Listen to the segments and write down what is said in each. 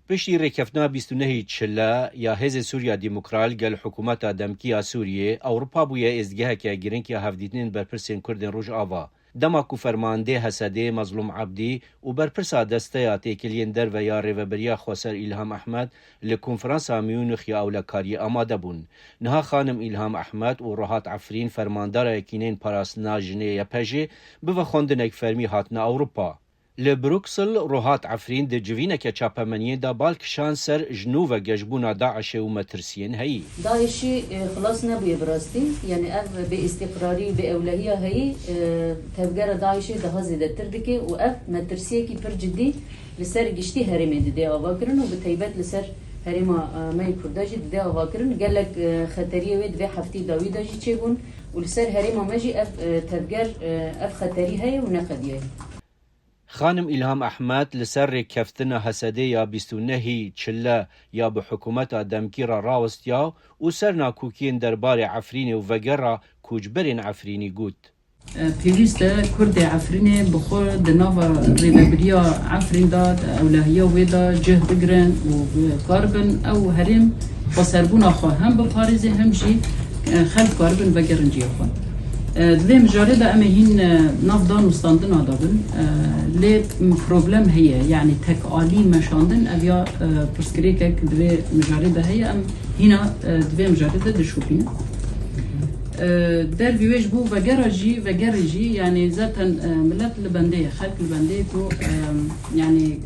پشتی ریکفتنا 29 چله یا هز سوریا دموکرال گل حکومت دمکیا سوریه اوروپا بویا ازدگاه که گرنکی هفدیتنین برپرسین کردن روش آوا. دماکو فرمانده حسده مظلوم عبدی و برپرسا دسته تیکلین در و یا ریوبریا خواسر ایلهام احمد لکنفرانس میونخ یا اولکاری آماده بون. نها خانم ایلهام احمد و روحات عفرین فرماندار اکینین پاراسنا جنه یا پجه بو خوندنک فرمی هاتنا اوروپا. لبروکسل روحات عفرین ده جوینه که چاپمنیه دا بالکشان سر جنوب گجبونا داعش و مترسین هی. داعشی خلاص نبویه براستی، یعنی اف به استقراری به اولهیه هی تفجر داعشی ده هزینه تردکی و اف مترسیه کی پر جدی لسر گشتی هرمی ده آواکرن و به تیبت لسر هرما مای کرداجی ده آواکرن گلک خطریه وید به هفتی داوی داجی چه بون و لسر هرما ماجی اف تفجر اف خطری هی و نقدیه. خانم ایلهام احمد لسر ریکفتنا حسده یا 29 چله یا به حکومت دمکی را راوستیا و سر ناکوکین دربار عفرین و وگرا کوجبرین عفرینی گوت. پیوست کرد عفرین بخور دناوا ریبریا عفرین داد اولهیا ویدا جه بگرن و کاربن او هرم بسربون آخوا هم به پاریزی همشی خلف کاربن وگرن جی آخوا. دوی مجارده امه هین نافدان و ستاندن آدابن لی پروبلم هیه یعنی تکالی مشاندن اویا پرسکری که دوی مجارده هیه ام هینا دوی مجارده دشوپینه در ویوش بو وگراجی یعنی ذاتن ملت لبنده خلق لبنده تو یعنی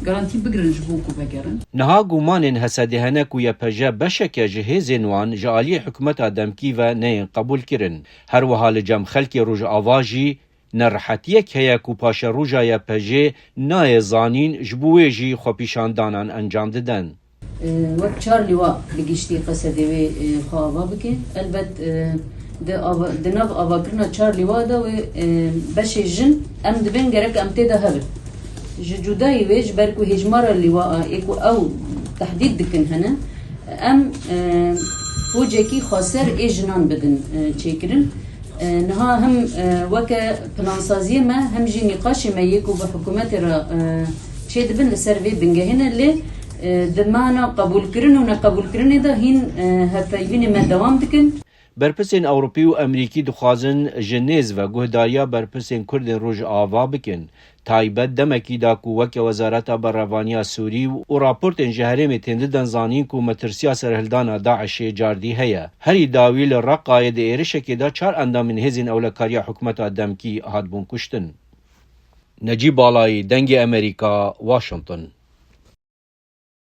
گارانتی بگرنج بو کو بگرن نها گومانن حسده هنک و یا پجا بشک جهیزن وان جالی حکومت دمکی و نه قبول کرن هر وحال جم خلق روج آواجی نرحتیه که کو پاش روجا یا پجا نه زانین جبویجی خو پیشاندانان انجام دادن وقت چارلی وا لگشتی قصده و خوابا بکن البته ده ناف آواکرنا چارلی وا دا و بشه جن ام دبن گرک ام تیدا هبل جدای ویج برکو هجمار اللواء اكو او تحديد دكن هنا ام فوجكي خاسر اجنان بدن چيكرن نها هم وكا بلانسازيه ما هم جي نقاش ما يكو بحكومات را چه دبن لسروي بنگه هنا اللي دمانا قبول كرن و نقبول كرن ده هين هفايبين ما دوام دكن برپرسین اوروپی و امریکی دخوازن جنیز و گهداریا برپرسین کردن روژ آوا بکن. تایبت دمکی دا کووک وزارت برروانیا سوری و راپورت جهرم تنددن زانین کو مترسیا سرهلدان داعش جاردی هیا. هری داویل رقای ده ایرشکی دا 4 اندامین هزین اولکاریا حکومت دمکی هاد بون کشتن. نجیب بالای دنگ امریکا، واشنطن.